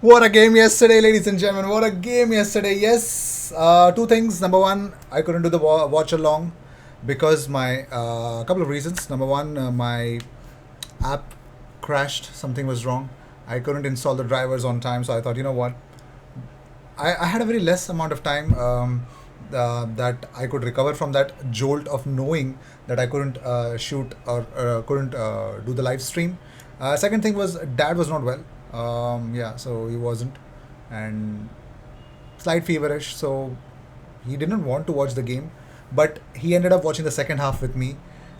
What a game yesterday, ladies and gentlemen. What a game yesterday. Yes, two things. Number one, I couldn't do the watch along because my couple of reasons. Number one, my app crashed. Something was wrong. I couldn't install the drivers on time, so I thought, you know what? I had a very less amount of time that I could recover from that jolt of knowing that I couldn't shoot or couldn't do the live stream. Second thing was dad was not well. Yeah, so he wasn't, and slight feverish. So he didn't want to watch the game, but he ended up watching the second half with me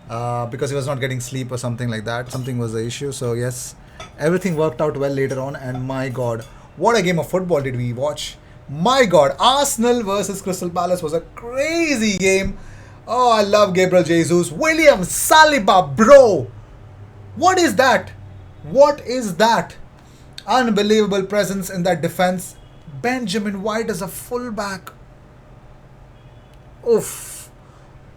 because he was not getting sleep or something like that. Something was the issue. So yes, everything worked out well later on. And my God, what a game of football did we watch! My God, Arsenal versus Crystal Palace was a crazy game. Oh, I love Gabriel Jesus, William Saliba, bro. What is that? What is that? Unbelievable presence in that defense. Benjamin White as a fullback. Oof.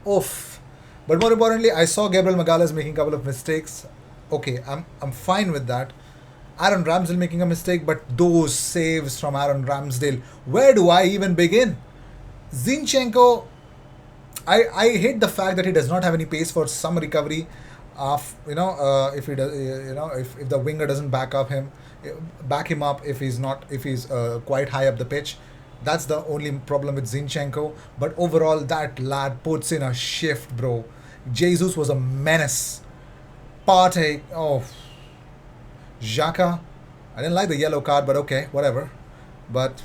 Oof. But more importantly, I saw Gabriel Magalhaes making a couple of mistakes. Okay, I'm fine with that. Aaron Ramsdale making a mistake, but those saves from Aaron Ramsdale, where do I even begin? Zinchenko, I hate the fact that he does not have any pace for some recovery. If he does, if the winger doesn't back him up if he's quite high up the pitch. That's the only problem with Zinchenko. But overall, that lad puts in a shift, bro. Jesus was a menace. Partey, oh, Xhaka. I didn't like the yellow card, but okay, whatever. But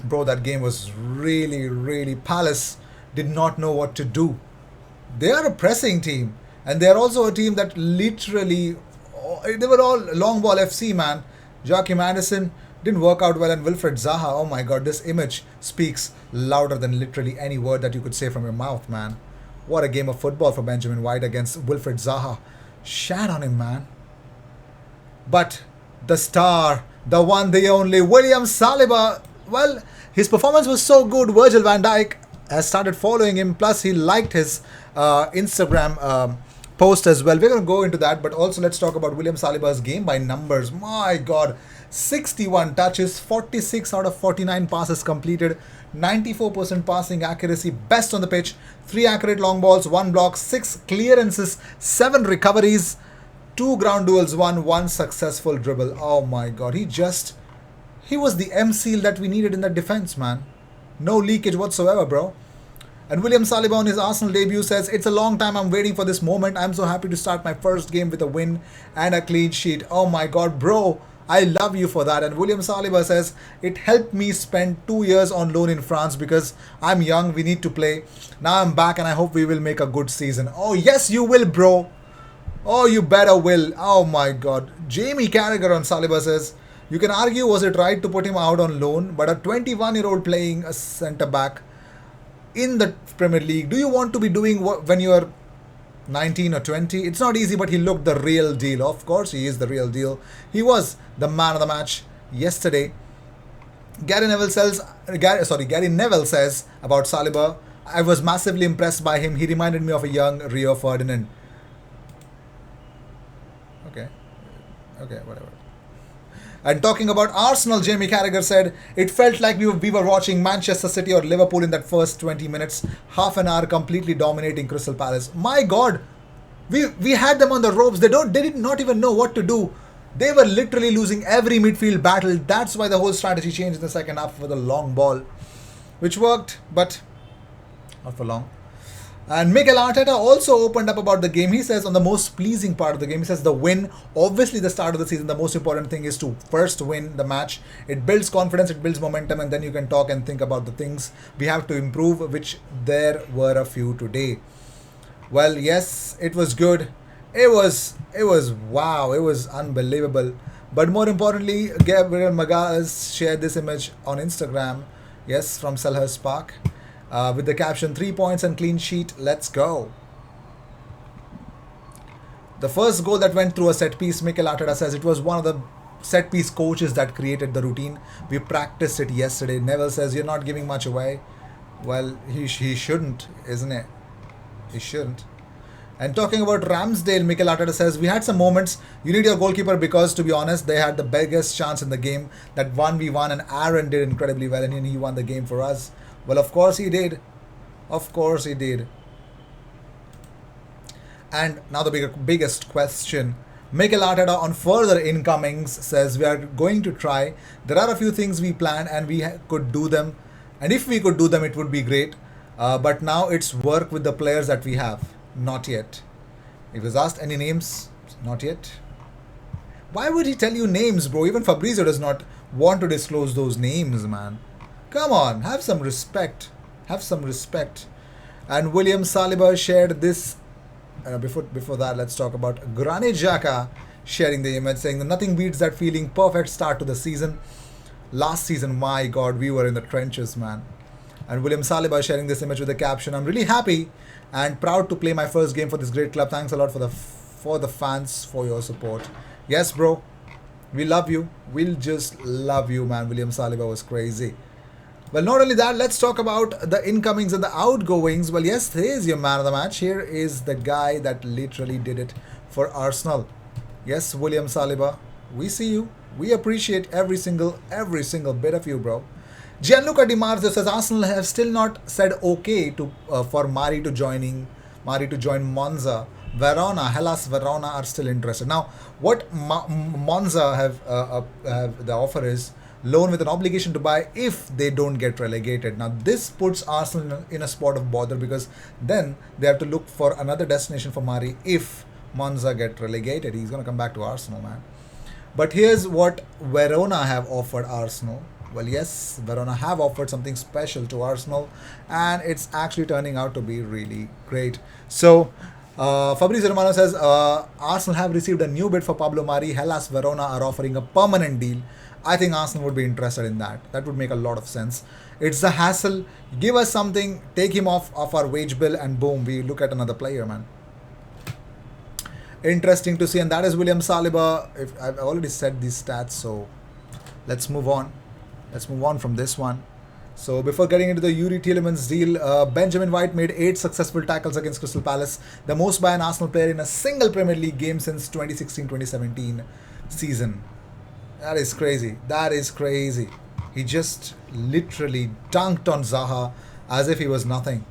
bro, that game was really, really. Palace did not know what to do. They are a pressing team, and they are also a team that literally they were all long ball FC, man. Joachim Anderson didn't work out well, and Wilfred Zaha. Oh my God, this image speaks louder than literally any word that you could say from your mouth, man. What a game of football for Benjamin White against Wilfred Zaha. Shat on him, man. But the star, the one, the only, William Saliba, well, his performance was so good. Virgil van Dijk has started following him. Plus, he liked his Instagram post as well. We're going to go into that. But also, let's talk about William Saliba's game by numbers. My God, 61 touches, 46 out of 49 passes completed, 94% passing accuracy, best on the pitch, 3 accurate long balls, 1 block, 6 clearances, 7 recoveries, 2 ground duels won, 1 successful dribble. Oh my God, he was the M seal that we needed in that defense, man. No leakage whatsoever, bro. And William Saliba on his Arsenal debut says, "It's a long time I'm waiting for this moment. I'm so happy to start my first game with a win and a clean sheet." Oh my God, bro. I love you for that. And William Saliba says, "It helped me spend 2 years on loan in France because I'm young, we need to play. Now I'm back and I hope we will make a good season." Oh yes, you will, bro. Oh, you better will. Oh my God. Jamie Carragher on Saliba says, "You can argue was it right to put him out on loan, but a 21-year-old playing a centre back in the Premier League, do you want to be doing what when you are 19 or 20? It's not easy, but he looked the real deal." Of course, he is the real deal. He was the man of the match yesterday. Gary Neville says about Saliba, "I was massively impressed by him. He reminded me of a young Rio Ferdinand." Okay, whatever. And talking about Arsenal, Jamie Carragher said, "It felt like we were watching Manchester City or Liverpool in that first 20 minutes. Half an hour completely dominating Crystal Palace." My God, we had them on the ropes. They did not even know what to do. They were literally losing every midfield battle. That's why the whole strategy changed in the second half for the long ball, which worked, but not for long. And Mikel Arteta also opened up about the game. He says on the most pleasing part of the game, he says the win, obviously the start of the season, the most important thing is to first win the match. It builds confidence, it builds momentum, and then you can talk and think about the things we have to improve, which there were a few today. Well, yes, it was good. It was wow, it was unbelievable. But more importantly, Gabriel Magalhaes shared this image on Instagram, yes, from Selhurst Park. With the caption, 3 points and clean sheet, let's go. The first goal that went through a set piece, Mikel Arteta says it was one of the set piece coaches that created the routine. We practiced it yesterday. Neville says you're not giving much away. Well, he shouldn't, isn't it? He shouldn't. And talking about Ramsdale, Mikel Arteta says, we had some moments. You need your goalkeeper because, to be honest, they had the biggest chance in the game. That 1v1 and Aaron did incredibly well and he won the game for us. Well, of course he did. Of course he did. And now the biggest question. Mikel Arteta on further incomings says we are going to try. There are a few things we planned and we could do them. And if we could do them, it would be great. But now it's work with the players that we have. Not yet. He was asked any names. Not yet. Why would he tell you names, bro? Even Fabrizio does not want to disclose those names, man. Come on, have some respect. Have some respect. And William Saliba shared this. Before that, let's talk about Granit Xhaka sharing the image, saying that nothing beats that feeling. Perfect start to the season. Last season, my God, we were in the trenches, man. And William Saliba sharing this image with the caption, I'm really happy and proud to play my first game for this great club. Thanks a lot for the fans for your support. Yes, bro. We love you. We'll just love you, man. William Saliba was crazy. Well, not only that, let's talk about the incomings and the outgoings. Well, yes, here's your man of the match. Here is the guy that literally did it for Arsenal. Yes, William Saliba. We see you. We appreciate every single bit of you, bro. Gianluca Di Marzio says Arsenal have still not said okay to for Mari to join Monza. Verona, Hellas Verona are still interested. Now, what Monza have the offer is loan with an obligation to buy if they don't get relegated. Now, this puts Arsenal in a spot of bother because then they have to look for another destination for Mari if Monza get relegated. He's going to come back to Arsenal, man. But here's what Verona have offered Arsenal. Well, yes, Verona have offered something special to Arsenal, and it's actually turning out to be really great. So, Fabrizio Romano says Arsenal have received a new bid for Pablo Mari. Hellas Verona are offering a permanent deal. I think Arsenal would be interested in that. That would make a lot of sense. It's the hassle. Give us something, take him off our wage bill, and boom, we look at another player, man. Interesting to see, and that is William Saliba. If I've already said these stats, so let's move on. Let's move on from this one. So before getting into the Yuri Tielemans deal, Benjamin White made 8 successful tackles against Crystal Palace, the most by an Arsenal player in a single Premier League game since 2016-2017 season. That is crazy. That is crazy. He just literally dunked on Zaha as if he was nothing.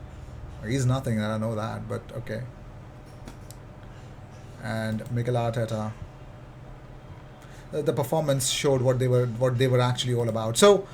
He's nothing, I don't know that, but okay. And Mikel Arteta. The performance showed what they were actually all about. So,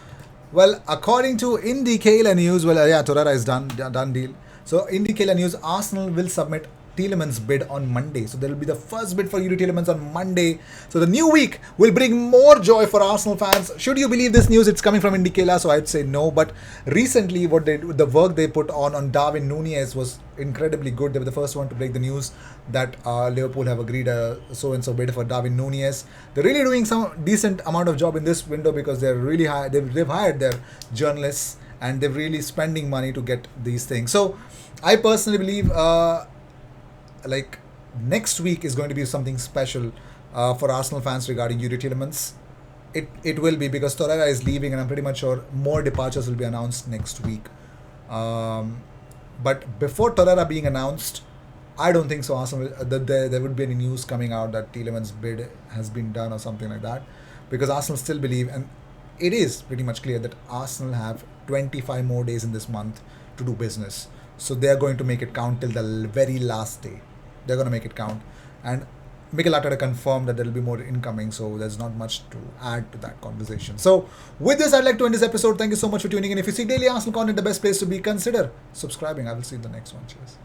well, according to IndieKayla News, Torreira is done deal. So, IndieKayla News, Arsenal will submit Tielemans bid on Monday. So there will be the first bid for Yuri Tielemans on Monday. So the new week will bring more joy for Arsenal fans. Should you believe this news? It's coming from IndieKayla, so I'd say no. But recently, the work they put on Darwin Núñez was incredibly good. They were the first one to break the news that Liverpool have agreed a so-and-so bid for Darwin Núñez. They're really doing some decent amount of job in this window because they're really high. They've hired their journalists and they're really spending money to get these things. So I personally believe like next week is going to be something special for Arsenal fans regarding Yuri Tielemans. It will be because Torreira is leaving and I'm pretty much sure more departures will be announced next week. But before Torreira being announced, I don't think so Arsenal there would be any news coming out that Tielemans bid has been done or something like that, because Arsenal still believe, and it is pretty much clear that Arsenal have 25 more days in this month to do business. So they are going to make it count till the very last day. They're going to make it count. And Mikel Arteta confirmed that there will be more incoming, so there's not much to add to that conversation. So with this, I'd like to end this episode. Thank you so much for tuning in. If you see daily Arsenal content, the best place to be, consider subscribing. I will see you in the next one. Cheers.